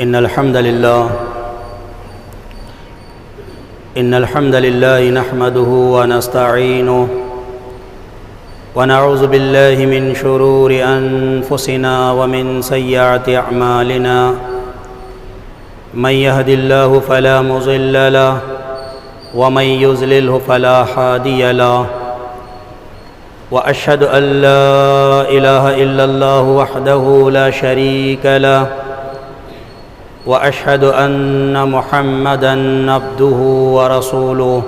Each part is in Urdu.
إن الحمد لله نحمده ونستعينه ونعوذ بالله من شرور أنفسنا ومن سيئات أعمالنا من يهد الله فلا مضل له ومن يضلله فلا هادي له وأشهد أن لا إله إلا الله وحده لا شريك له وأشهد أن محمدًا عبده ورسوله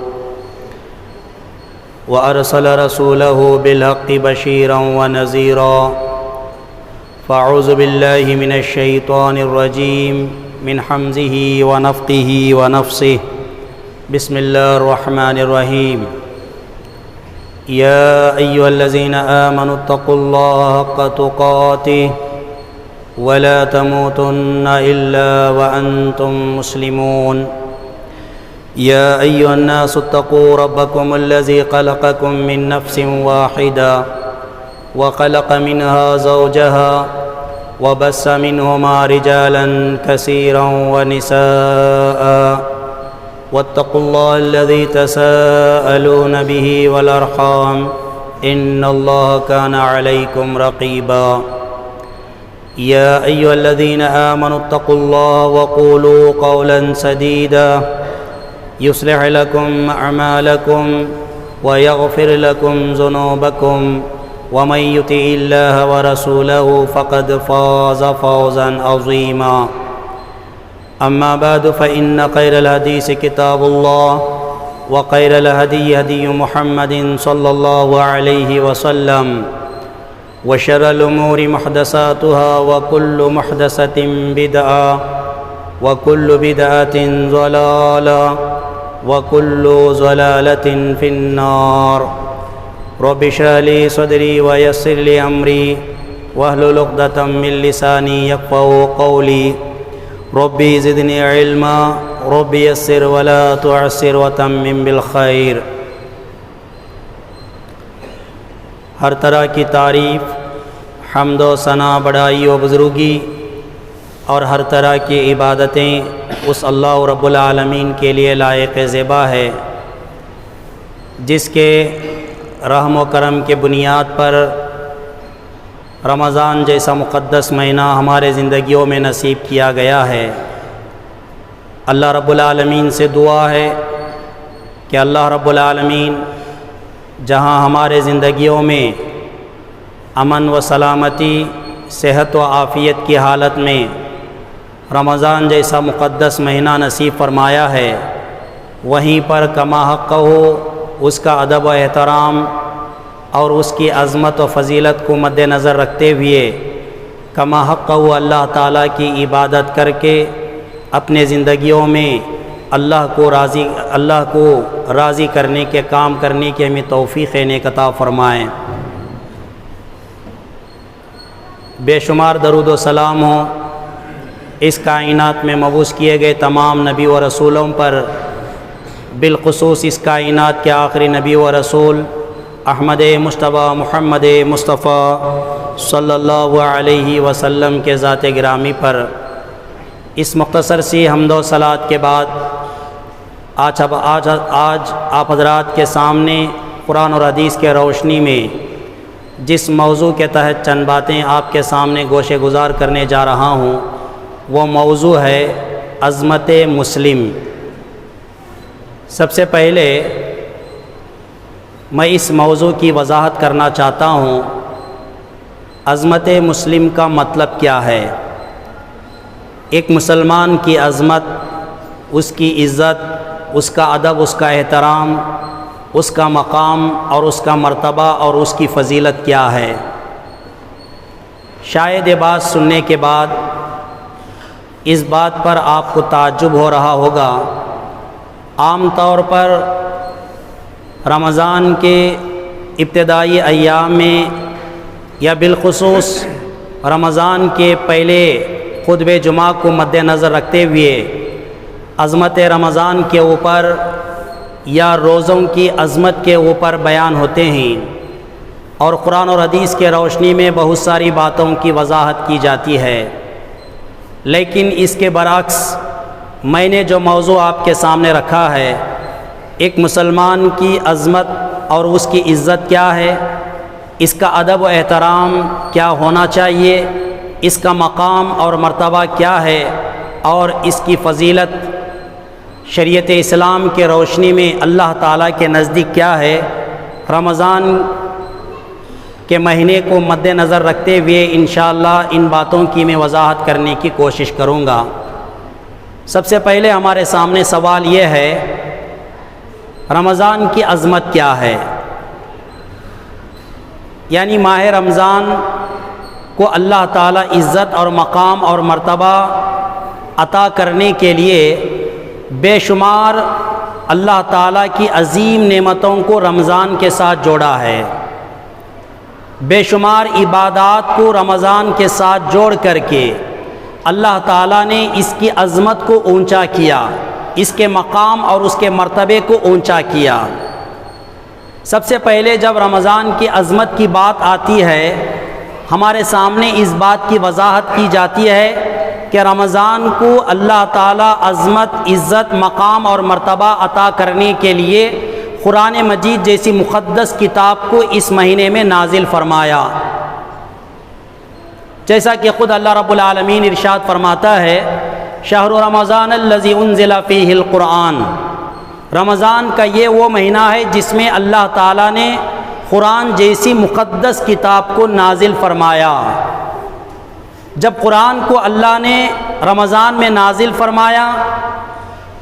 وأرسل رسوله بالحق بشيرا ونذيرا فأعوذ بالله من الشيطان الرجيم من حمزه ونفخه ونفثه بسم الله الرحمن الرحيم يا أيها الذين آمنوا اتقوا الله حق تقاته ولا تموتن إلا وأنتم مسلمون يا أيها الناس اتقوا ربكم الذي خلقكم من نفس واحدة وخلق منها زوجها وبث منهما رجالا كثيرا ونساء واتقوا الله الذي تساءلون به والأرحام إن الله كان عليكم رقيبا يا أيها الذين آمنوا اتقوا الله وقولوا قولا سديدا يصلح لكم أعمالكم ويغفر لكم ذنوبكم ومن يطع الله ورسوله فقد فاز فوزا عظيما أما بعد فإن خير الحديث كتاب الله وخير الهدي هدي محمد صلى الله عليه وسلم وشر الأمور محدثاتها وكل محدثة بدعة وكل بدعة ضلالة وكل ضلالة في النار رب اشرح لي صدري ويسر لي أمري واحلل عقدة من لساني يفقهوا قولي ربي زدني علما ربي يسر ولا تعسر وتمم بالخير۔ ہر طرح کی تعریف، حمد و ثنا، بڑائی و بزرگی اور ہر طرح کی عبادتیں اس اللہ رب العالمین کے لیے لائق زیبا ہے، جس کے رحم و کرم کے بنیاد پر رمضان جیسا مقدس مہینہ ہمارے زندگیوں میں نصیب کیا گیا ہے۔ اللہ رب العالمین سے دعا ہے کہ اللہ رب العالمین جہاں ہمارے زندگیوں میں امن و سلامتی، صحت و عافیت کی حالت میں رمضان جیسا مقدس مہینہ نصیب فرمایا ہے، وہیں پر کما حق ہو اس کا ادب و احترام اور اس کی عظمت و فضیلت کو مد نظر رکھتے ہوئے کما حق ہو اللہ تعالیٰ کی عبادت کر کے اپنے زندگیوں میں اللہ کو راضی کرنے کے کام کرنے کی ہمیں توفیق عطا فرمائیں۔ بے شمار درود و سلام ہوں اس کائنات میں مبعوث کیے گئے تمام نبی و رسولوں پر، بالخصوص اس کائنات کے آخری نبی و رسول احمد مصطفیٰ محمد مصطفیٰ صلی اللہ علیہ وسلم کے ذات گرامی پر۔ اس مختصر سی حمد و صلوات کے بعد آج آپ حضرات کے سامنے قرآن اور حدیث کے روشنی میں جس موضوع کے تحت چند باتیں آپ کے سامنے گوشے گزار کرنے جا رہا ہوں وہ موضوع ہے عظمت مسلم۔ سب سے پہلے میں اس موضوع کی وضاحت کرنا چاہتا ہوں، عظمت مسلم کا مطلب کیا ہے۔ ایک مسلمان کی عظمت، اس کی عزت، اس کا ادب، اس کا احترام، اس کا مقام اور اس کا مرتبہ اور اس کی فضیلت کیا ہے۔ شاید یہ بات سننے کے بعد اس بات پر آپ کو تعجب ہو رہا ہوگا، عام طور پر رمضان کے ابتدائی ایام میں یا بالخصوص رمضان کے پہلے خطبہ جمعہ کو مد نظر رکھتے ہوئے عظمت رمضان کے اوپر یا روزوں کی عظمت کے اوپر بیان ہوتے ہیں، اور قرآن اور حدیث کے روشنی میں بہت ساری باتوں کی وضاحت کی جاتی ہے، لیکن اس کے برعکس میں نے جو موضوع آپ کے سامنے رکھا ہے، ایک مسلمان کی عظمت اور اس کی عزت کیا ہے، اس کا ادب و احترام کیا ہونا چاہیے، اس کا مقام اور مرتبہ کیا ہے، اور اس کی فضیلت شریعت اسلام کے روشنی میں اللہ تعالیٰ کے نزدیک کیا ہے، رمضان کے مہینے کو مد نظر رکھتے ہوئے انشاءاللہ ان باتوں کی میں وضاحت کرنے کی کوشش کروں گا۔ سب سے پہلے ہمارے سامنے سوال یہ ہے، رمضان کی عظمت کیا ہے؟ یعنی ماہ رمضان کو اللہ تعالیٰ عزت اور مقام اور مرتبہ عطا کرنے کے لیے بے شمار اللہ تعالیٰ کی عظیم نعمتوں کو رمضان کے ساتھ جوڑا ہے، بے شمار عبادات کو رمضان کے ساتھ جوڑ کر کے اللہ تعالیٰ نے اس کی عظمت کو اونچا کیا، اس کے مقام اور اس کے مرتبے کو اونچا کیا۔ سب سے پہلے جب رمضان کی عظمت کی بات آتی ہے، ہمارے سامنے اس بات کی وضاحت کی جاتی ہے کہ رمضان کو اللہ تعالیٰ عظمت، عزت، مقام اور مرتبہ عطا کرنے کے لیے قرآن مجید جیسی مقدس کتاب کو اس مہینے میں نازل فرمایا۔ جیسا کہ خود اللہ رب العالمین ارشاد فرماتا ہے، شہر رمضان الذی انزل فیہ القرآن، رمضان کا یہ وہ مہینہ ہے جس میں اللہ تعالیٰ نے قرآن جیسی مقدس کتاب کو نازل فرمایا۔ جب قرآن کو اللہ نے رمضان میں نازل فرمایا،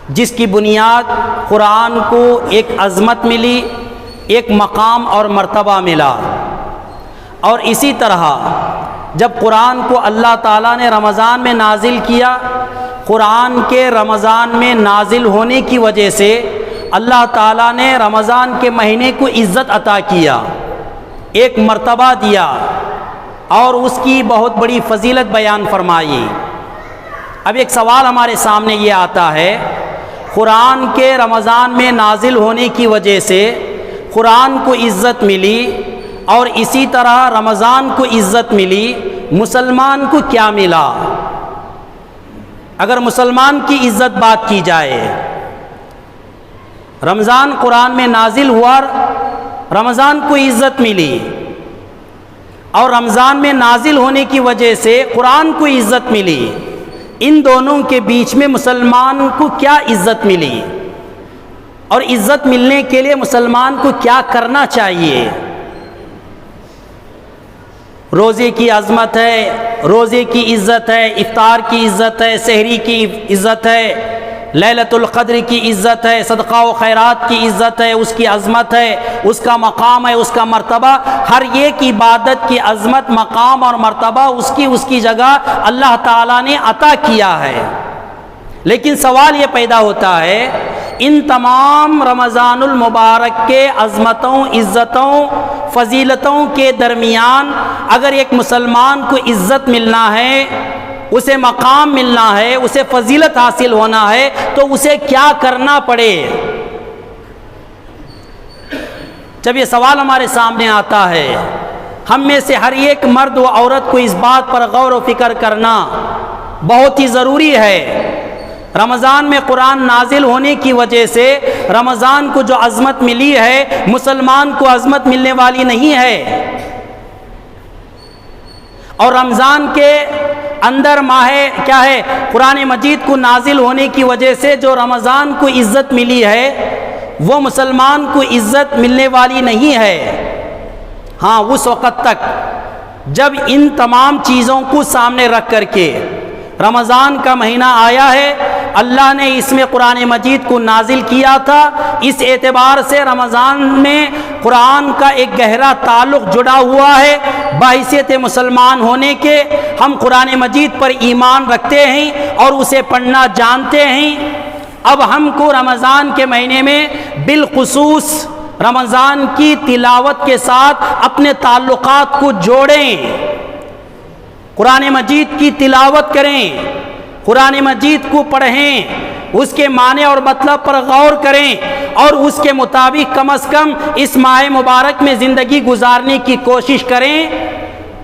جس کی بنیاد قرآن کو ایک عظمت ملی، ایک مقام اور مرتبہ ملا، اور اسی طرح جب قرآن کو اللہ تعالیٰ نے رمضان میں نازل کیا، قرآن کے رمضان میں نازل ہونے کی وجہ سے اللہ تعالیٰ نے رمضان کے مہینے کو عزت عطا کیا، ایک مرتبہ دیا، اور اس کی بہت بڑی فضیلت بیان فرمائی۔ اب ایک سوال ہمارے سامنے یہ آتا ہے، قرآن کے رمضان میں نازل ہونے کی وجہ سے قرآن کو عزت ملی، اور اسی طرح رمضان کو عزت ملی، مسلمان کو کیا ملا؟ اگر مسلمان کی عزت بات کی جائے، رمضان قرآن میں نازل ہوا، رمضان کو عزت ملی، اور رمضان میں نازل ہونے کی وجہ سے قرآن کو عزت ملی، ان دونوں کے بیچ میں مسلمان کو کیا عزت ملی، اور عزت ملنے کے لیے مسلمان کو کیا کرنا چاہیے؟ روزے کی عظمت ہے، روزے کی عزت ہے، افطار کی عزت ہے، سحری کی عزت ہے، لیلۃ القدر کی عزت ہے، صدقہ و خیرات کی عزت ہے، اس کی عظمت ہے، اس کا مقام ہے، اس کا مرتبہ، ہر ایک عبادت کی عظمت، مقام اور مرتبہ اس کی جگہ اللہ تعالیٰ نے عطا کیا ہے۔ لیکن سوال یہ پیدا ہوتا ہے، ان تمام رمضان المبارک کے عظمتوں، عزتوں، فضیلتوں کے درمیان اگر ایک مسلمان کو عزت ملنا ہے، اسے مقام ملنا ہے، اسے فضیلت حاصل ہونا ہے، تو اسے کیا کرنا پڑے؟ جب یہ سوال ہمارے سامنے آتا ہے، ہم میں سے ہر ایک مرد و عورت کو اس بات پر غور و فکر کرنا بہت ہی ضروری ہے۔ رمضان میں قرآن نازل ہونے کی وجہ سے رمضان کو جو عظمت ملی ہے، مسلمان کو عظمت ملنے والی نہیں ہے، اور رمضان کے اندر ماہ کیا ہے، قرآن مجید کو نازل ہونے کی وجہ سے جو رمضان کو عزت ملی ہے، وہ مسلمان کو عزت ملنے والی نہیں ہے۔ ہاں، اس وقت تک جب ان تمام چیزوں کو سامنے رکھ کر کے رمضان کا مہینہ آیا ہے، اللہ نے اس میں قرآن مجید کو نازل کیا تھا، اس اعتبار سے رمضان میں قرآن کا ایک گہرا تعلق جڑا ہوا ہے۔ بحیثیت مسلمان ہونے کے ہم قرآن مجید پر ایمان رکھتے ہیں اور اسے پڑھنا جانتے ہیں۔ اب ہم کو رمضان کے مہینے میں بالخصوص رمضان کی تلاوت کے ساتھ اپنے تعلقات کو جوڑیں، قرآن مجید کی تلاوت کریں، قرآن مجید کو پڑھیں، اس کے معنی اور مطلب پر غور کریں، اور اس کے مطابق کم از کم اس ماہ مبارک میں زندگی گزارنے کی کوشش کریں،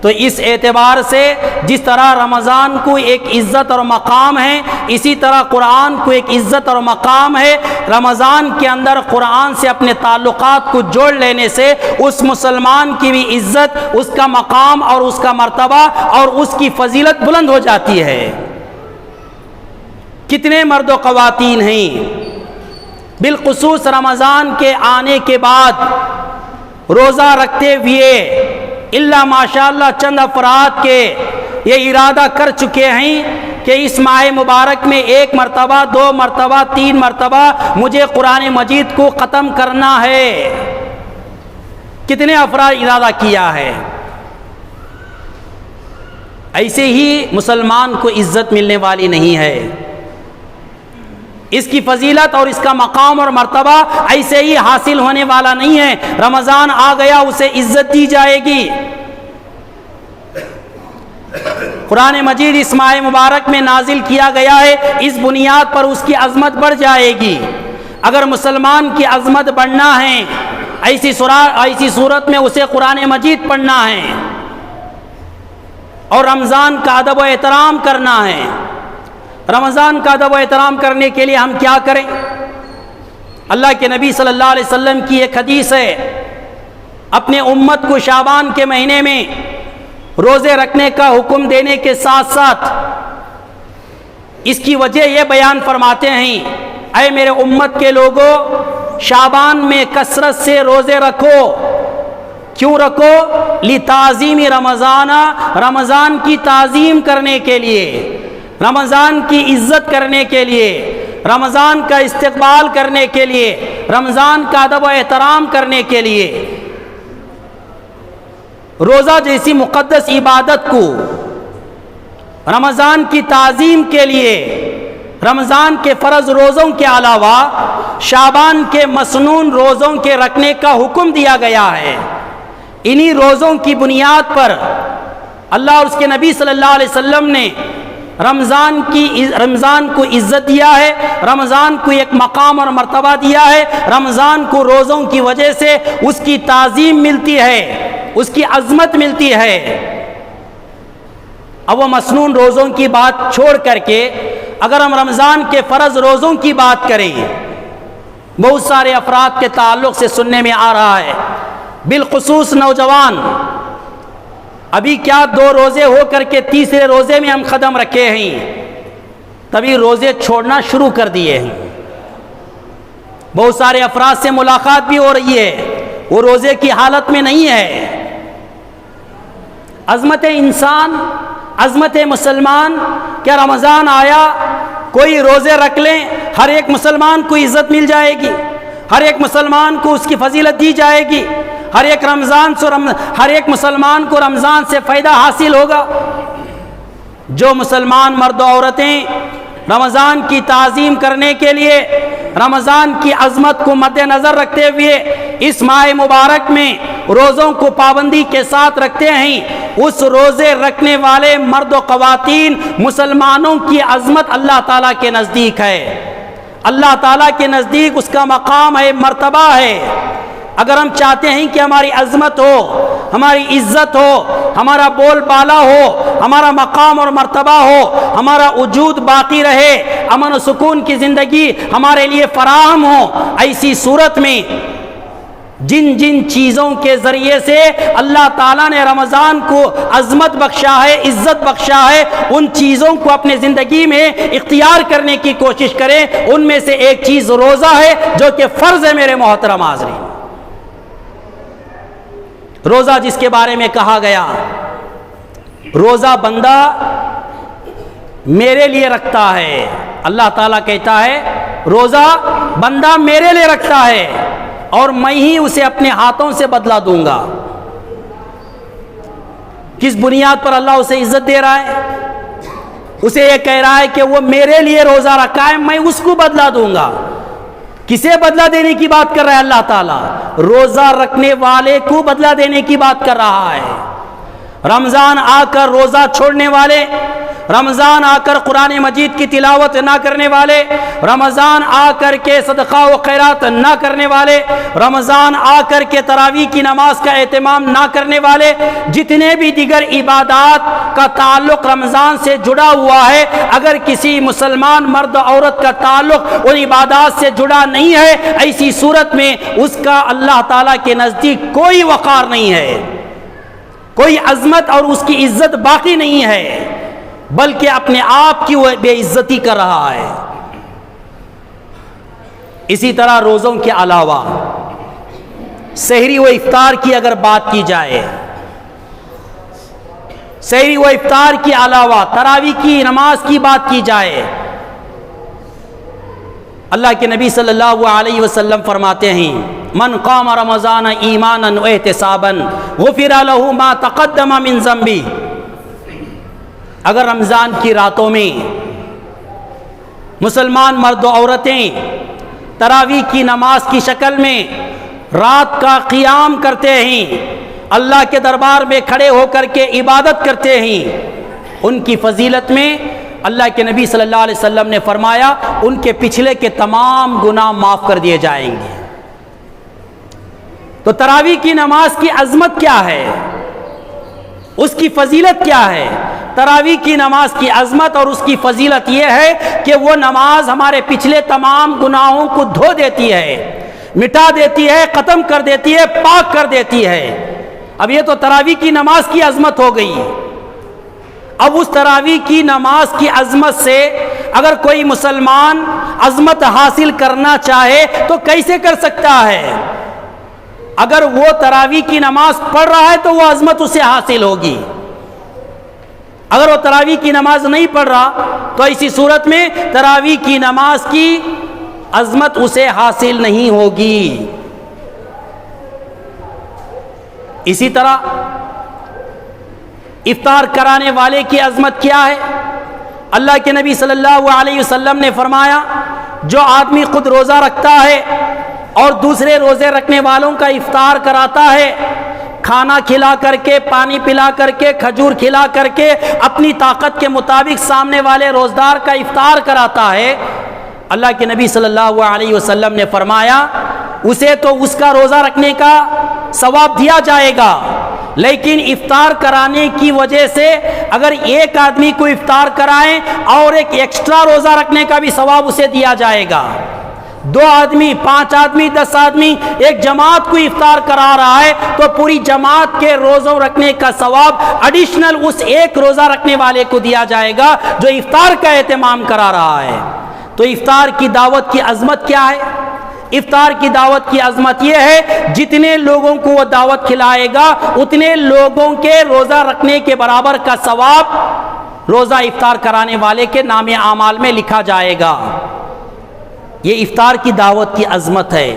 تو اس اعتبار سے جس طرح رمضان کو ایک عزت اور مقام ہے، اسی طرح قرآن کو ایک عزت اور مقام ہے۔ رمضان کے اندر قرآن سے اپنے تعلقات کو جوڑ لینے سے اس مسلمان کی بھی عزت، اس کا مقام اور اس کا مرتبہ اور اس کی فضیلت بلند ہو جاتی ہے۔ کتنے مرد و خواتین ہیں بالخصوص رمضان کے آنے کے بعد روزہ رکھتے ہوئے اللہ ماشاءاللہ چند افراد کے یہ ارادہ کر چکے ہیں کہ اس ماہ مبارک میں 1 مرتبہ 2 مرتبہ 3 مرتبہ مجھے قرآن مجید کو ختم کرنا ہے۔ کتنے افراد ارادہ کیا ہے؟ ایسے ہی مسلمان کو عزت ملنے والی نہیں ہے، اس کی فضیلت اور اس کا مقام اور مرتبہ ایسے ہی حاصل ہونے والا نہیں ہے۔ رمضان آ گیا اسے عزت دی جائے گی۔ قرآن مجید اس ماہ مبارک میں نازل کیا گیا ہے، اس بنیاد پر اس کی عظمت بڑھ جائے گی۔ اگر مسلمان کی عظمت بڑھنا ہے، ایسی صورت میں اسے قرآن مجید پڑھنا ہے اور رمضان کا ادب و احترام کرنا ہے۔ رمضان کا ادب و احترام کرنے کے لیے ہم کیا کریں؟ اللہ کے نبی صلی اللہ علیہ وسلم کی ایک حدیث ہے، اپنے امت کو شعبان کے مہینے میں روزے رکھنے کا حکم دینے کے ساتھ ساتھ اس کی وجہ یہ بیان فرماتے ہیں، اے میرے امت کے لوگوں، شعبان میں کثرت سے روزے رکھو۔ کیوں رکھو؟ لتعظیم رمضان، رمضان کی تعظیم کرنے کے لیے، رمضان کی عزت کرنے کے لیے، رمضان کا استقبال کرنے کے لیے، رمضان کا ادب و احترام کرنے کے لیے۔ روزہ جیسی مقدس عبادت کو رمضان کی تعظیم کے لیے رمضان کے فرض روزوں کے علاوہ شعبان کے مسنون روزوں کے رکھنے کا حکم دیا گیا ہے۔ انہی روزوں کی بنیاد پر اللہ اور اس کے نبی صلی اللہ علیہ وسلم نے رمضان کو عزت دیا ہے، رمضان کو ایک مقام اور مرتبہ دیا ہے۔ رمضان کو روزوں کی وجہ سے اس کی تعظیم ملتی ہے، اس کی عظمت ملتی ہے۔ اب وہ مسنون روزوں کی بات چھوڑ کر کے اگر ہم رمضان کے فرض روزوں کی بات کریں، بہت سارے افراد کے تعلق سے سننے میں آ رہا ہے، بالخصوص نوجوان، ابھی کیا 2 روزے ہو کر کے تیسرے روزے میں ہم قدم رکھے ہیں، تبھی روزے چھوڑنا شروع کر دیے ہیں۔ بہت سارے افراد سے ملاقات بھی ہو رہی ہے، وہ روزے کی حالت میں نہیں ہے۔ عظمت انسان، عظمت مسلمان، کیا رمضان آیا کوئی روزے رکھ لیں ہر ایک مسلمان کو عزت مل جائے گی، ہر ایک مسلمان کو اس کی فضیلت دی جائے گی، ہر ایک مسلمان کو رمضان سے فائدہ حاصل ہوگا؟ جو مسلمان مرد و عورتیں رمضان کی تعظیم کرنے کے لیے رمضان کی عظمت کو مد نظر رکھتے ہوئے اس ماہ مبارک میں روزوں کو پابندی کے ساتھ رکھتے ہیں، اس روزے رکھنے والے مرد و خواتین مسلمانوں کی عظمت اللہ تعالیٰ کے نزدیک ہے۔ اللہ تعالیٰ کے نزدیک اس کا مقام ہے، مرتبہ ہے۔ اگر ہم چاہتے ہیں کہ ہماری عظمت ہو، ہماری عزت ہو، ہمارا بول بالا ہو، ہمارا مقام اور مرتبہ ہو، ہمارا وجود باقی رہے، امن و سکون کی زندگی ہمارے لیے فراہم ہو، ایسی صورت میں جن جن چیزوں کے ذریعے سے اللہ تعالیٰ نے رمضان کو عظمت بخشا ہے، عزت بخشا ہے، ان چیزوں کو اپنے زندگی میں اختیار کرنے کی کوشش کریں۔ ان میں سے ایک چیز روزہ ہے، جو کہ فرض ہے میرے محترم حاضرین۔ روزہ جس کے بارے میں کہا گیا، روزہ بندہ میرے لیے رکھتا ہے، اللہ تعالیٰ کہتا ہے روزہ بندہ میرے لیے رکھتا ہے اور میں ہی اسے اپنے ہاتھوں سے بدلہ دوں گا۔ کس بنیاد پر اللہ اسے عزت دے رہا ہے؟ اسے یہ کہہ رہا ہے کہ وہ میرے لیے روزہ رکھا ہے، میں اس کو بدلہ دوں گا۔ کسے بدلہ دینے کی بات کر رہا ہے اللہ تعالیٰ؟ روزہ رکھنے والے کو بدلہ دینے کی بات کر رہا ہے۔ رمضان آ کر روزہ چھوڑنے والے، رمضان آ کر قرآن مجید کی تلاوت نہ کرنے والے، رمضان آ کر کے صدقہ و خیرات نہ کرنے والے، رمضان آ کر کے تراویح کی نماز کا اہتمام نہ کرنے والے، جتنے بھی دیگر عبادات کا تعلق رمضان سے جڑا ہوا ہے، اگر کسی مسلمان مرد عورت کا تعلق ان عبادات سے جڑا نہیں ہے، ایسی صورت میں اس کا اللہ تعالیٰ کے نزدیک کوئی وقار نہیں ہے، کوئی عظمت اور اس کی عزت باقی نہیں ہے، بلکہ اپنے آپ کی وہ بے عزتی کر رہا ہے۔ اسی طرح روزوں کے علاوہ سحری و افطار کی اگر بات کی جائے، سحری و افطار کے علاوہ تراویح کی نماز کی بات کی جائے، اللہ کے نبی صلی اللہ علیہ وسلم فرماتے ہیں من قام رمضان ایمانا و احتسابا غفر له ما تقدم من ذنبه، اگر رمضان کی راتوں میں مسلمان مرد و عورتیں تراویح کی نماز کی شکل میں رات کا قیام کرتے ہیں، اللہ کے دربار میں کھڑے ہو کر کے عبادت کرتے ہیں، ان کی فضیلت میں اللہ کے نبی صلی اللہ علیہ وسلم نے فرمایا ان کے پچھلے کے تمام گناہ معاف کر دیے جائیں گے۔ تو تراویح کی نماز کی عظمت کیا ہے، اس کی فضیلت کیا ہے؟ تراویح کی نماز کی عظمت اور اس کی فضیلت یہ ہے کہ وہ نماز ہمارے پچھلے تمام گناہوں کو دھو دیتی ہے، مٹا دیتی ہے، ختم کر دیتی ہے، پاک کر دیتی ہے۔ اب یہ تو تراویح کی نماز کی عظمت ہو گئی۔ اب اس تراویح کی نماز کی عظمت سے اگر کوئی مسلمان عظمت حاصل کرنا چاہے تو کیسے کر سکتا ہے؟ اگر وہ تراویح کی نماز پڑھ رہا ہے تو وہ عظمت اسے حاصل ہوگی، اگر وہ تراویح کی نماز نہیں پڑھ رہا تو ایسی صورت میں تراویح کی نماز کی عظمت اسے حاصل نہیں ہوگی۔ اسی طرح افطار کرانے والے کی عظمت کیا ہے؟ اللہ کے نبی صلی اللہ علیہ وسلم نے فرمایا جو آدمی خود روزہ رکھتا ہے اور دوسرے روزے رکھنے والوں کا افطار کراتا ہے، کھانا کھلا کر کے، پانی پلا کر کے، کھجور کھلا کر کے، اپنی طاقت کے مطابق سامنے والے روزدار کا افطار کراتا ہے، اللہ کے نبی صلی اللہ علیہ وسلم نے فرمایا اسے تو اس کا روزہ رکھنے کا ثواب دیا جائے گا، لیکن افطار کرانے کی وجہ سے اگر ایک آدمی کو افطار کرائیں اور ایک ایکسٹرا روزہ رکھنے کا بھی ثواب اسے دیا جائے گا۔ 2 آدمی، 5 آدمی، 10 آدمی ایک جماعت کو افطار کرا رہا ہے تو پوری جماعت کے روزوں رکھنے کا ثواب ایڈیشنل اس ایک روزہ رکھنے والے کو دیا جائے گا جو افطار کا اہتمام کرا رہا ہے۔ تو افطار کی دعوت کی عظمت کیا ہے؟ افطار کی دعوت کی عظمت یہ ہے جتنے لوگوں کو وہ دعوت کھلائے گا اتنے لوگوں کے روزہ رکھنے کے برابر کا ثواب روزہ افطار کرانے والے کے نام اعمال میں لکھا جائے گا۔ یہ افطار کی دعوت کی عظمت ہے۔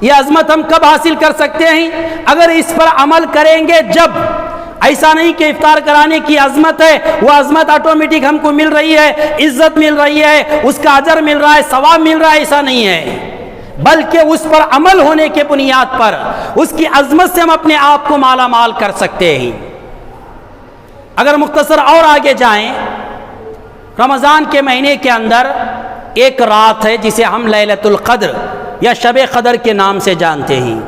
یہ عظمت ہم کب حاصل کر سکتے ہیں؟ اگر اس پر عمل کریں گے جب۔ ایسا نہیں کہ افطار کرانے کی عظمت ہے، وہ عظمت آٹومیٹک ہم کو مل رہی ہے، عزت مل رہی ہے، اس کا اجر مل رہا ہے، ثواب مل رہا ہے، ایسا نہیں ہے، بلکہ اس پر عمل ہونے کے بنیاد پر اس کی عظمت سے ہم اپنے آپ کو مالا مال کر سکتے ہیں۔ اگر مختصر اور آگے جائیں، رمضان کے مہینے کے اندر ایک رات ہے جسے ہم لیلۃ القدر یا شب قدر کے نام سے جانتے ہیں۔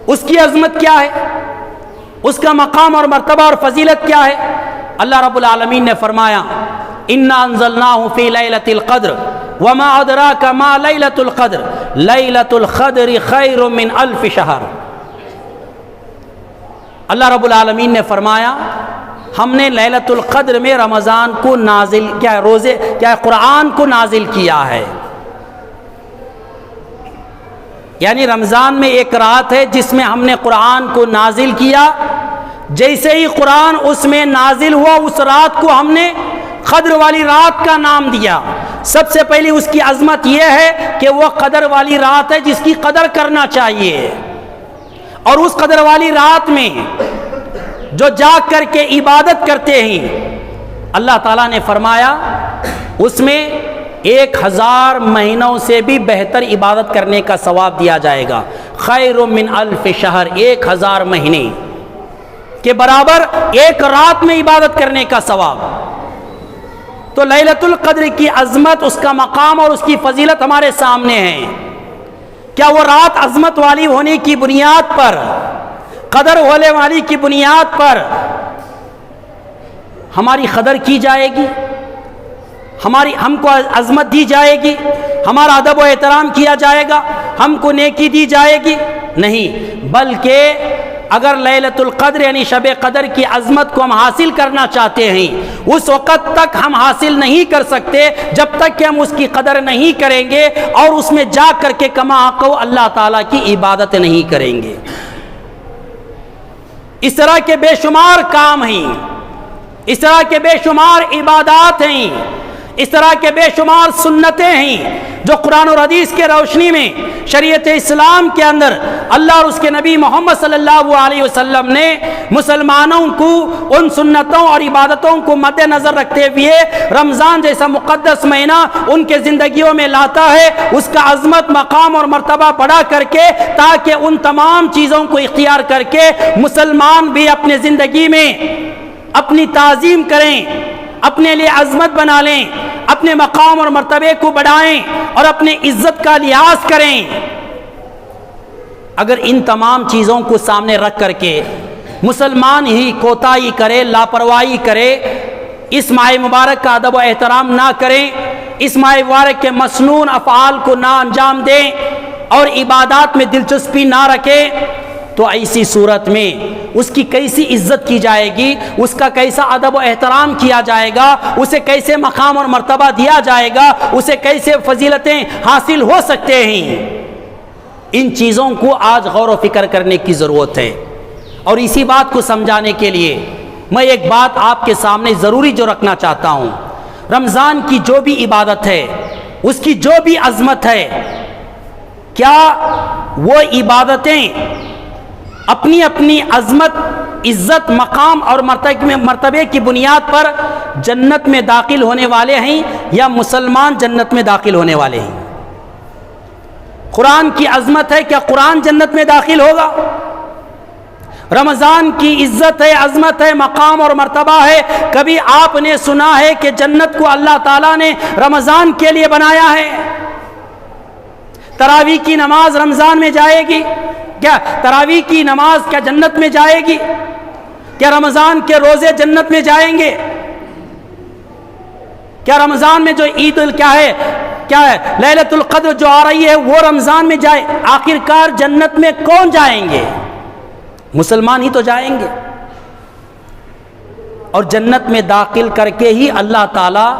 اس کی عظمت کیا ہے؟ اس کا مقام اور مرتبہ اور فضیلت کیا ہے؟ اللہ رب العالمین نے فرمایا انا انزلناہ فی لیلۃ القدر وما ادراک ما لیلۃ القدر لیلۃ القدر خیر من الف شہر۔ اللہ رب العالمین نے فرمایا ہم نے لیلۃ القدر میں رمضان کو نازل قرآن کو نازل کیا ہے، یعنی رمضان میں ایک رات ہے جس میں ہم نے قرآن کو نازل کیا۔ جیسے ہی قرآن اس میں نازل ہوا اس رات کو ہم نے قدر والی رات کا نام دیا۔ سب سے پہلی اس کی عظمت یہ ہے کہ وہ قدر والی رات ہے جس کی قدر کرنا چاہیے، اور اس قدر والی رات میں جو جاگ کر کے عبادت کرتے ہیں اللہ تعالیٰ نے فرمایا اس میں 1000 مہینوں سے بھی بہتر عبادت کرنے کا ثواب دیا جائے گا۔ خیر من الف شہر، 1000 مہینے کے برابر ایک رات میں عبادت کرنے کا ثواب۔ تو لیلۃ القدر کی عظمت، اس کا مقام اور اس کی فضیلت ہمارے سامنے ہے۔ کیا وہ رات عظمت والی ہونے کی بنیاد پر، قدر ہونے والی کی بنیاد پر ہماری قدر کی جائے گی، ہم کو عظمت دی جائے گی، ہمارا ادب و احترام کیا جائے گا، ہم کو نیکی دی جائے گی؟ نہیں، بلکہ اگر لیلۃ القدر یعنی شب قدر کی عظمت کو ہم حاصل کرنا چاہتے ہیں، اس وقت تک ہم حاصل نہیں کر سکتے جب تک کہ ہم اس کی قدر نہیں کریں گے اور اس میں جا کر کے کما حقہ اللہ تعالیٰ کی عبادت نہیں کریں گے۔ اس طرح کے بے شمار کام ہیں، اس طرح کے بے شمار عبادات ہیں، اس طرح کے بے شمار سنتیں ہیں جو قرآن اور حدیث کے روشنی میں شریعت اسلام کے اندر اللہ اور اس کے نبی محمد صلی اللہ علیہ وسلم نے مسلمانوں کو ان سنتوں اور عبادتوں کو مد نظر رکھتے ہوئے رمضان جیسا مقدس مہینہ ان کے زندگیوں میں لاتا ہے، اس کا عظمت، مقام اور مرتبہ بڑھا کر کے، تاکہ ان تمام چیزوں کو اختیار کر کے مسلمان بھی اپنے زندگی میں اپنی تعظیم کریں، اپنے لیے عظمت بنا لیں، اپنے مقام اور مرتبے کو بڑھائیں اور اپنے عزت کا لحاظ کریں۔ اگر ان تمام چیزوں کو سامنے رکھ کر کے مسلمان ہی کوتاہی کرے، لاپرواہی کرے، اس ماہ مبارک کا ادب و احترام نہ کریں، اس ماہ مبارک کے مسنون افعال کو نہ انجام دیں اور عبادات میں دلچسپی نہ رکھیں، تو ایسی صورت میں اس کی کیسی عزت کی جائے گی، اس کا کیسا ادب و احترام کیا جائے گا، اسے کیسے مقام اور مرتبہ دیا جائے گا، اسے کیسے فضیلتیں حاصل ہو سکتے ہیں۔ ان چیزوں کو آج غور و فکر کرنے کی ضرورت ہے، اور اسی بات کو سمجھانے کے لیے میں ایک بات آپ کے سامنے ضروری جو رکھنا چاہتا ہوں۔ رمضان کی جو بھی عبادت ہے، اس کی جو بھی عظمت ہے، کیا وہ عبادتیں اپنی اپنی عظمت، عزت، مقام اور مرتبے کی بنیاد پر جنت میں داخل ہونے والے ہیں یا مسلمان جنت میں داخل ہونے والے ہیں؟ قرآن کی عظمت ہے، کیا قرآن جنت میں داخل ہوگا؟ رمضان کی عزت ہے، عظمت ہے، مقام اور مرتبہ ہے، کبھی آپ نے سنا ہے کہ جنت کو اللہ تعالیٰ نے رمضان کے لیے بنایا ہے؟ تراویح کی نماز رمضان میں جائے گی؟ کیا تراویح کی نماز کیا جنت میں جائے گی؟ کیا رمضان کے روزے جنت میں جائیں گے؟ کیا رمضان میں جو عید کیا ہے لیلۃ القدر جو آ رہی ہے وہ رمضان میں جائے؟ آخرکار جنت میں کون جائیں گے؟ مسلمان ہی تو جائیں گے، اور جنت میں داخل کر کے ہی اللہ تعالیٰ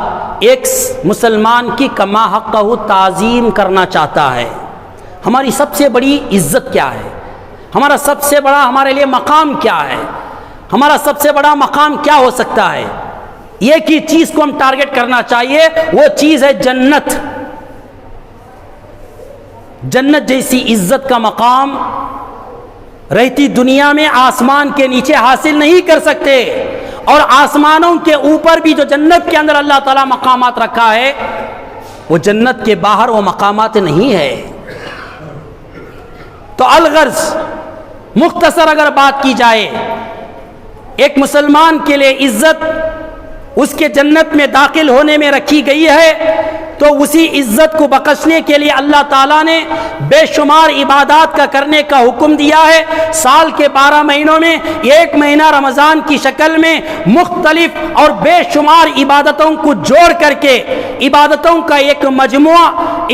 ایک مسلمان کی کما حقہ تعظیم کرنا چاہتا ہے۔ ہماری سب سے بڑی عزت کیا ہے؟ ہمارا سب سے بڑا ہمارے لیے مقام کیا ہے؟ ہمارا سب سے بڑا مقام کیا ہو سکتا ہے؟ ایک ہی چیز کو ہم ٹارگٹ کرنا چاہیے، وہ چیز ہے جنت۔ جنت جیسی عزت کا مقام رہتی دنیا میں آسمان کے نیچے حاصل نہیں کر سکتے، اور آسمانوں کے اوپر بھی جو جنت کے اندر اللہ تعالیٰ مقامات رکھا ہے، وہ جنت کے باہر وہ مقامات نہیں ہے۔ تو الغرض مختصر اگر بات کی جائے، ایک مسلمان کے لیے عزت اس کے جنت میں داخل ہونے میں رکھی گئی ہے، تو اسی عزت کو بخشنے کے لیے اللہ تعالیٰ نے بے شمار عبادات کا کرنے کا حکم دیا ہے۔ سال کے 12 مہینوں میں ایک مہینہ رمضان کی شکل میں مختلف اور بے شمار عبادتوں کو جوڑ کر کے، عبادتوں کا ایک مجموعہ،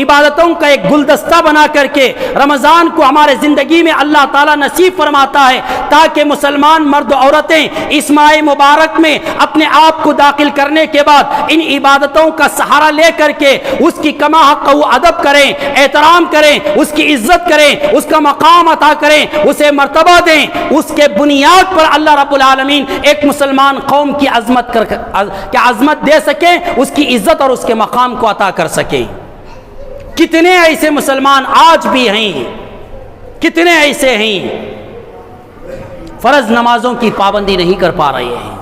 عبادتوں کا ایک گلدستہ بنا کر کے رمضان کو ہمارے زندگی میں اللہ تعالیٰ نصیب فرماتا ہے، تاکہ مسلمان مرد و عورتیں اس ماہ مبارک میں اپنے آپ کو داخل کرنے کے بعد ان عبادتوں کا سہارا لے کر کے اس کی کما حق ادب کریں، احترام کریں، اس کی عزت کریں، اس کا مقام عطا کریں، اسے مرتبہ دیں۔ اس کے بنیاد پر اللہ رب العالمین ایک مسلمان قوم کی عظمت دے سکیں، اس کی عزت اور اس کے مقام کو عطا کر سکیں۔ کتنے ایسے مسلمان آج بھی ہیں، کتنے ایسے ہیں فرض نمازوں کی پابندی نہیں کر پا رہے ہیں،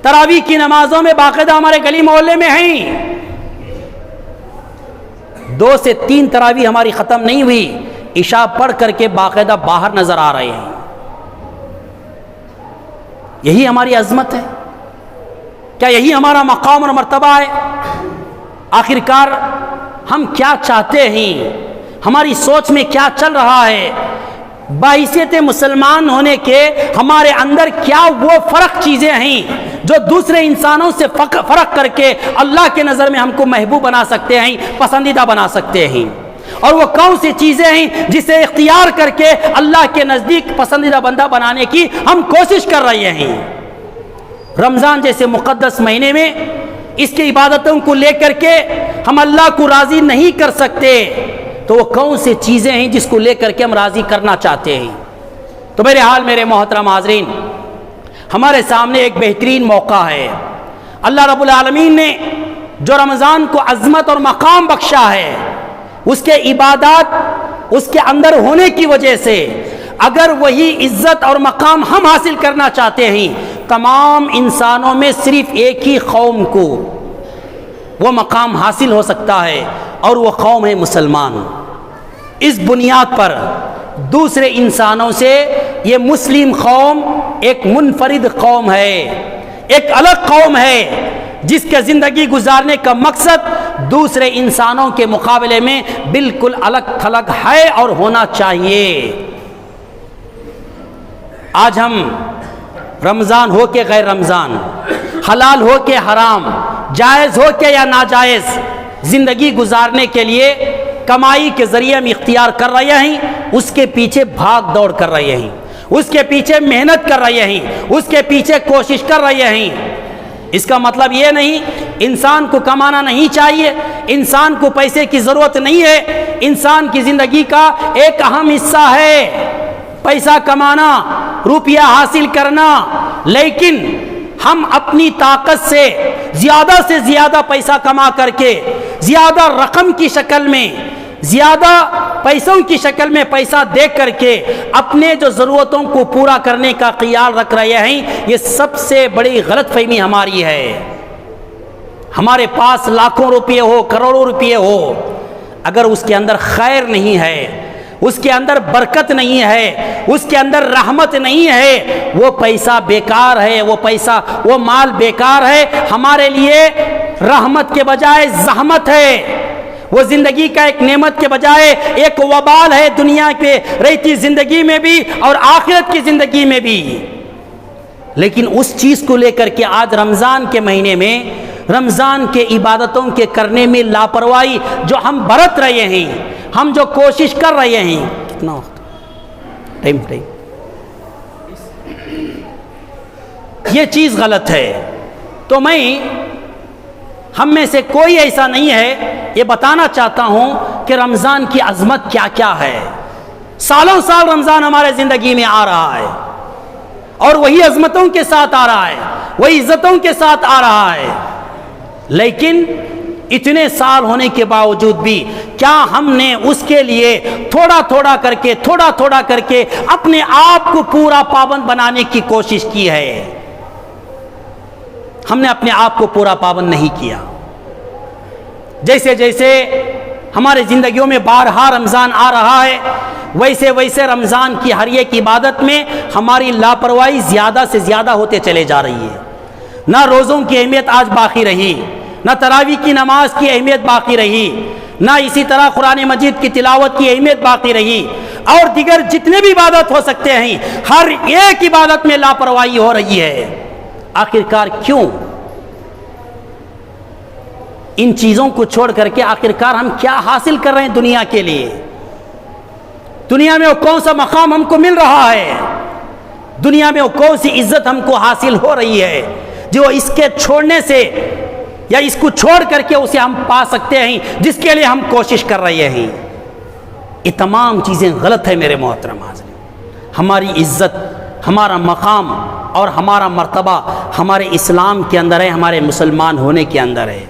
تراویح کی نمازوں میں باقاعدہ ہمارے گلی محلے میں ہیں 2 سے 3 تراویح ہماری ختم نہیں ہوئی، عشاء پڑھ کر کے باقاعدہ باہر نظر آ رہے ہیں۔ یہی ہماری عظمت ہے، کیا یہی ہمارا مقام اور مرتبہ ہے؟ آخر کار ہم کیا چاہتے ہیں؟ ہماری سوچ میں کیا چل رہا ہے؟ بحیثیت مسلمان ہونے کے ہمارے اندر کیا وہ فرق چیزیں ہیں جو دوسرے انسانوں سے فرق کر کے اللہ کے نظر میں ہم کو محبوب بنا سکتے ہیں، پسندیدہ بنا سکتے ہیں؟ اور وہ کون سی چیزیں ہیں جسے اختیار کر کے اللہ کے نزدیک پسندیدہ بندہ بنانے کی ہم کوشش کر رہے ہیں؟ رمضان جیسے مقدس مہینے میں اس کی عبادتوں کو لے کر کے ہم اللہ کو راضی نہیں کر سکتے، تو وہ کون سی چیزیں ہیں جس کو لے کر کے ہم راضی کرنا چاہتے ہیں؟ تو میرے حال میرے محترم حاضرین، ہمارے سامنے ایک بہترین موقع ہے۔ اللہ رب العالمین نے جو رمضان کو عظمت اور مقام بخشا ہے، اس کے عبادات اس کے اندر ہونے کی وجہ سے اگر وہی عزت اور مقام ہم حاصل کرنا چاہتے ہیں، تمام انسانوں میں صرف ایک ہی قوم کو وہ مقام حاصل ہو سکتا ہے، اور وہ قوم ہے مسلمان۔ اس بنیاد پر دوسرے انسانوں سے یہ مسلم قوم ایک منفرد قوم ہے، ایک الگ قوم ہے، جس کے زندگی گزارنے کا مقصد دوسرے انسانوں کے مقابلے میں بالکل الگ تھلگ ہے اور ہونا چاہیے۔ آج ہم رمضان ہو کے غیر رمضان، حلال ہو کے حرام، جائز ہو کے یا ناجائز، زندگی گزارنے کے لیے کمائی کے ذریعے ہم اختیار کر رہے ہیں، اس کے پیچھے بھاگ دوڑ کر رہے ہیں، اس کے پیچھے محنت کر رہے ہیں، اس کے پیچھے کوشش کر رہے ہیں۔ اس کا مطلب یہ نہیں انسان کو کمانا نہیں چاہیے، انسان کو پیسے کی ضرورت نہیں ہے۔ انسان کی زندگی کا ایک اہم حصہ ہے پیسہ کمانا، روپیہ حاصل کرنا، لیکن ہم اپنی طاقت سے زیادہ پیسہ کما کر کے، زیادہ رقم کی شکل میں، زیادہ پیسوں کی شکل میں پیسہ دے کر کے اپنے جو ضرورتوں کو پورا کرنے کا خیال رکھ رہے ہیں، یہ سب سے بڑی غلط فہمی ہماری ہے۔ ہمارے پاس لاکھوں روپے ہو، کروڑوں روپے ہو، اگر اس کے اندر خیر نہیں ہے، اس کے اندر برکت نہیں ہے، اس کے اندر رحمت نہیں ہے، وہ پیسہ بیکار ہے، وہ مال بیکار ہے، ہمارے لیے رحمت کے بجائے زحمت ہے، وہ زندگی کا ایک نعمت کے بجائے ایک وبال ہے، دنیا کے رہتی زندگی میں بھی اور آخرت کی زندگی میں بھی۔ لیکن اس چیز کو لے کر کے آج رمضان کے مہینے میں رمضان کے عبادتوں کے کرنے میں لاپرواہی جو ہم برت رہے ہیں، ہم جو کوشش کر رہے ہیں، کتنا وقت ٹائم یہ چیز غلط ہے۔ تو میں ہم میں سے کوئی ایسا نہیں ہے، یہ بتانا چاہتا ہوں کہ رمضان کی عظمت کیا کیا ہے۔ سالوں سال رمضان ہمارے زندگی میں آ رہا ہے اور وہی عظمتوں کے ساتھ آ رہا ہے، وہی عزتوں کے ساتھ آ رہا ہے، لیکن اتنے سال ہونے کے باوجود بھی کیا ہم نے اس کے لیے تھوڑا تھوڑا کر کے اپنے آپ کو پورا پابند بنانے کی کوشش کی ہے؟ ہم نے اپنے آپ کو پورا پابند نہیں کیا۔ جیسے جیسے ہمارے زندگیوں میں بارہا رمضان آ رہا ہے، ویسے رمضان کی ہر ایک عبادت میں ہماری لاپرواہی زیادہ سے زیادہ ہوتے چلے جا رہی ہے۔ نہ روزوں کی اہمیت آج باقی رہی، نہ تراویح کی نماز کی اہمیت باقی رہی، نہ اسی طرح قرآن مجید کی تلاوت کی اہمیت باقی رہی، اور دیگر جتنے بھی عبادت ہو سکتے ہیں، ہر ایک عبادت میں لاپرواہی ہو رہی ہے۔ آخرکار کیوں؟ ان چیزوں کو چھوڑ کر کے آخرکار ہم کیا حاصل کر رہے ہیں دنیا کے لیے؟ دنیا میں وہ کون سا مقام ہم کو مل رہا ہے؟ دنیا میں وہ کون سی عزت ہم کو حاصل ہو رہی ہے جو اس کے چھوڑنے سے یا اس کو چھوڑ کر کے اسے ہم پا سکتے ہیں جس کے لیے ہم کوشش کر رہے ہیں؟ یہ تمام چیزیں غلط ہیں میرے محترم حاضرین۔ ہماری عزت، ہمارا مقام اور ہمارا مرتبہ ہمارے اسلام کے اندر ہے، ہمارے مسلمان ہونے کے اندر ہے۔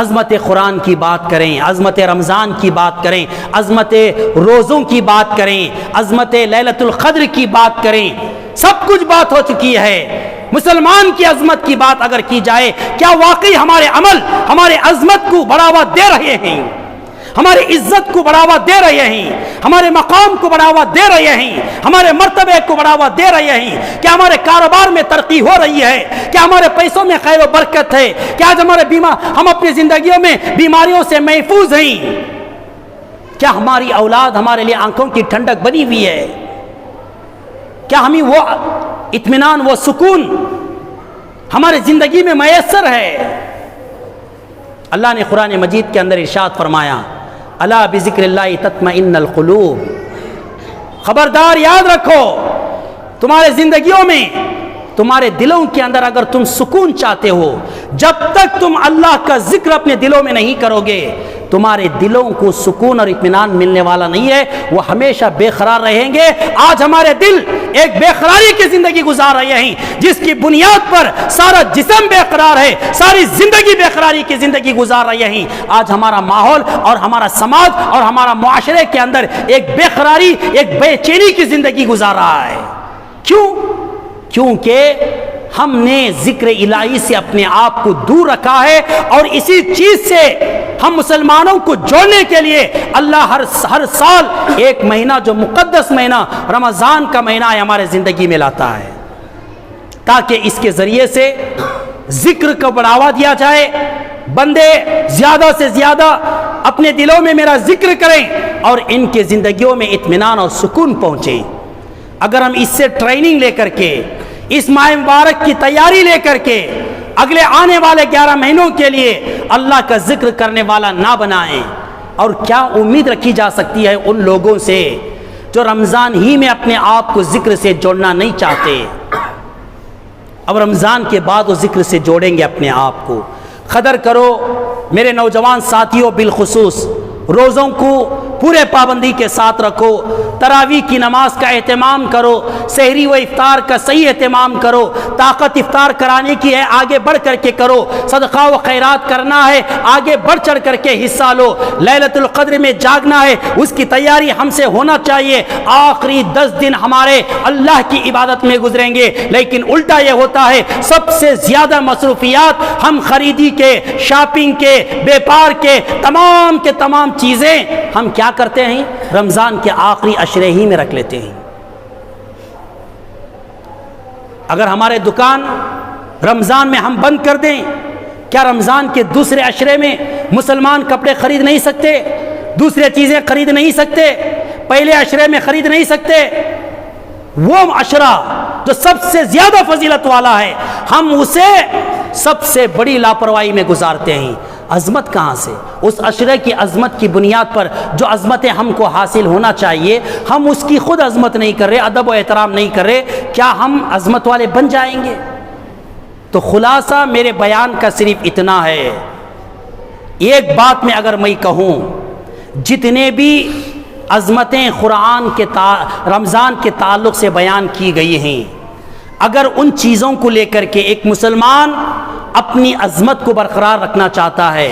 عظمت قرآن کی بات کریں، عظمت رمضان کی بات کریں، عظمت روزوں کی بات کریں، عظمت لیلۃ القدر کی بات کریں، سب کچھ بات ہو چکی ہے۔ مسلمان کی عظمت کی بات اگر کی جائے، کیا واقعی ہمارے عمل ہمارے عظمت کو بڑھاوا دے رہے ہیں؟ ہماری عزت کو بڑھاوا دے رہے ہیں، ہمارے مقام کو بڑھاوا دے رہے ہیں، ہمارے مرتبے کو بڑھاوا دے رہے ہیں، کیا ہمارے کاروبار میں ترقی ہو رہی ہے، کیا ہمارے پیسوں میں خیر و برکت ہے، کیا آج ہم اپنی زندگیوں میں بیماریوں سے محفوظ ہیں، کیا ہماری اولاد ہمارے لیے آنکھوں کی ٹھنڈک بنی ہوئی ہے، کیا ہمیں وہ اطمینان، وہ سکون ہمارے زندگی میں میسر ہے۔ اللہ نے قرآن مجید کے اندر ارشاد فرمایا، الا بذکر اللہ تطمئن القلوب، خبردار یاد رکھو تمہارے زندگیوں میں، تمہارے دلوں کے اندر اگر تم سکون چاہتے ہو، جب تک تم اللہ کا ذکر اپنے دلوں میں نہیں کرو گے، تمہارے دلوں کو سکون اور اطمینان ملنے والا نہیں ہے، وہ ہمیشہ بے قرار رہیں گے۔ آج ہمارے دل ایک بے قراری کی زندگی گزار رہے ہیں، جس کی بنیاد پر سارا جسم بے قرار ہے، ساری زندگی بے قراری کی زندگی گزار رہے ہیں۔ آج ہمارا ماحول اور ہمارا سماج اور ہمارا معاشرے کے اندر ایک بے قراری، ایک بے چینی کی زندگی گزار رہا ہے۔ کیوں؟ کیونکہ ہم نے ذکر الہی سے اپنے آپ کو دور رکھا ہے، اور اسی چیز سے ہم مسلمانوں کو جوڑنے کے لیے اللہ ہر سال ایک مہینہ، جو مقدس مہینہ رمضان کا مہینہ ہے، ہمارے زندگی میں لاتا ہے، تاکہ اس کے ذریعے سے ذکر کو بڑھاوا دیا جائے، بندے زیادہ سے زیادہ اپنے دلوں میں میرا ذکر کریں اور ان کے زندگیوں میں اطمینان اور سکون پہنچے۔ اگر ہم اس سے ٹریننگ لے کر کے، اس ماہ مبارک کی تیاری لے کر کے اگلے آنے والے 11 مہینوں کے لیے اللہ کا ذکر کرنے والا نہ بنائیں، اور کیا امید رکھی جا سکتی ہے ان لوگوں سے جو رمضان ہی میں اپنے آپ کو ذکر سے جوڑنا نہیں چاہتے؟ اب رمضان کے بعد وہ ذکر سے جوڑیں گے اپنے آپ کو۔ قدر کرو میرے نوجوان ساتھیوں، بالخصوص روزوں کو پورے پابندی کے ساتھ رکھو، تراویح کی نماز کا اہتمام کرو، سحری و افطار کا صحیح اہتمام کرو، طاقت افطار کرانے کی ہے آگے بڑھ کر کے کرو، صدقہ و خیرات کرنا ہے آگے بڑھ چڑھ کر کے حصہ لو، لیلۃ القدر میں جاگنا ہے اس کی تیاری ہم سے ہونا چاہیے۔ آخری 10 دن ہمارے اللہ کی عبادت میں گزریں گے، لیکن الٹا یہ ہوتا ہے سب سے زیادہ مصروفیات ہم خریدی کے، شاپنگ کے، بیپار کے تمام چیزیں ہم کیا کرتے ہیں؟ رمضان کے آخری عشرے ہی میں رکھ لیتے ہیں۔ اگر ہمارے دکان رمضان میں ہم بند کر دیں، کیا رمضان کے دوسرے عشرے میں مسلمان کپڑے خرید نہیں سکتے، دوسرے چیزیں خرید نہیں سکتے، پہلے عشرے میں خرید نہیں سکتے؟ وہ عشرہ جو سب سے زیادہ فضیلت والا ہے، ہم اسے سب سے بڑی لاپرواہی میں گزارتے ہیں۔ عظمت کہاں سے؟ اس عشرے کی عظمت کی بنیاد پر جو عظمتیں ہم کو حاصل ہونا چاہیے، ہم اس کی خود عظمت نہیں کر رہے، ادب و احترام نہیں کر رہے، کیا ہم عظمت والے بن جائیں گے؟ تو خلاصہ میرے بیان کا صرف اتنا ہے، ایک بات میں اگر میں کہوں، جتنے بھی عظمتیں قرآن کے رمضان کے تعلق سے بیان کی گئی ہیں، اگر ان چیزوں کو لے کر کے ایک مسلمان اپنی عظمت کو برقرار رکھنا چاہتا ہے،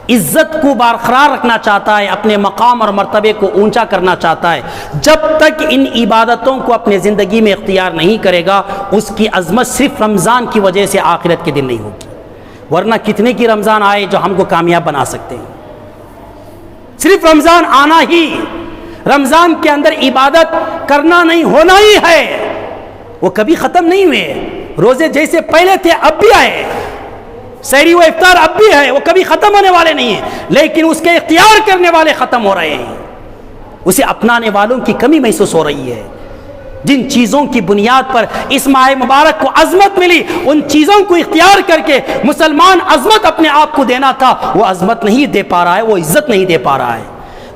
عزت کو برقرار رکھنا چاہتا ہے، اپنے مقام اور مرتبے کو اونچا کرنا چاہتا ہے، جب تک ان عبادتوں کو اپنے زندگی میں اختیار نہیں کرے گا، اس کی عظمت صرف رمضان کی وجہ سے آخرت کے دن نہیں ہوگی۔ ورنہ کتنے کی رمضان آئے جو ہم کو کامیاب بنا سکتے ہیں؟ صرف رمضان آنا ہی، رمضان کے اندر عبادت کرنا نہیں، ہونا ہی ہے، وہ کبھی ختم نہیں ہوئے۔ روزے جیسے پہلے تھے اب بھی آئے، سحری و افطار اب بھی ہے، وہ کبھی ختم ہونے والے نہیں ہیں، لیکن اس کے اختیار کرنے والے ختم ہو رہے ہیں، اسے اپنانے والوں کی کمی محسوس ہو رہی ہے۔ جن چیزوں کی بنیاد پر اس ماہ مبارک کو عظمت ملی، ان چیزوں کو اختیار کر کے مسلمان عظمت اپنے آپ کو دینا تھا، وہ عظمت نہیں دے پا رہا ہے، وہ عزت نہیں دے پا رہا ہے۔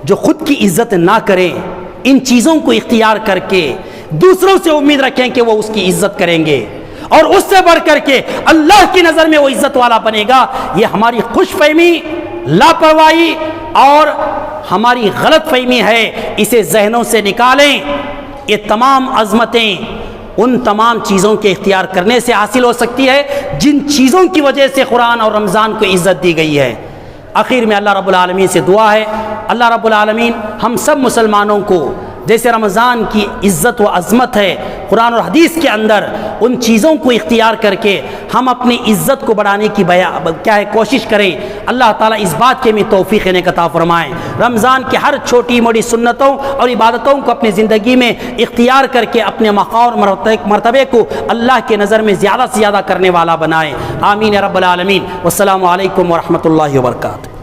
جو خود کی عزت نہ کریں، ان چیزوں کو اختیار کر کے دوسروں سے امید رکھیں کہ وہ اس کی عزت کریں گے، اور اس سے بڑھ کر کے اللہ کی نظر میں وہ عزت والا بنے گا، یہ ہماری خوش فہمی، لاپرواہی اور ہماری غلط فہمی ہے، اسے ذہنوں سے نکالیں۔ یہ تمام عظمتیں ان تمام چیزوں کے اختیار کرنے سے حاصل ہو سکتی ہے جن چیزوں کی وجہ سے قرآن اور رمضان کو عزت دی گئی ہے۔ آخر میں اللہ رب العالمین سے دعا ہے، اللہ رب العالمین ہم سب مسلمانوں کو جیسے رمضان کی عزت و عظمت ہے قرآن اور حدیث کے اندر، ان چیزوں کو اختیار کر کے ہم اپنی عزت کو بڑھانے کی کوشش کریں۔ اللہ تعالیٰ اس بات کے میں توفیق انہیں عطا فرمائیں۔ رمضان کی ہر چھوٹی موٹی سنتوں اور عبادتوں کو اپنی زندگی میں اختیار کر کے اپنے مقام اور مرتبے کو اللہ کے نظر میں زیادہ سے زیادہ کرنے والا بنائیں۔ آمین یا رب العالمین۔ والسلام علیکم ورحمۃ اللہ وبرکاتہ۔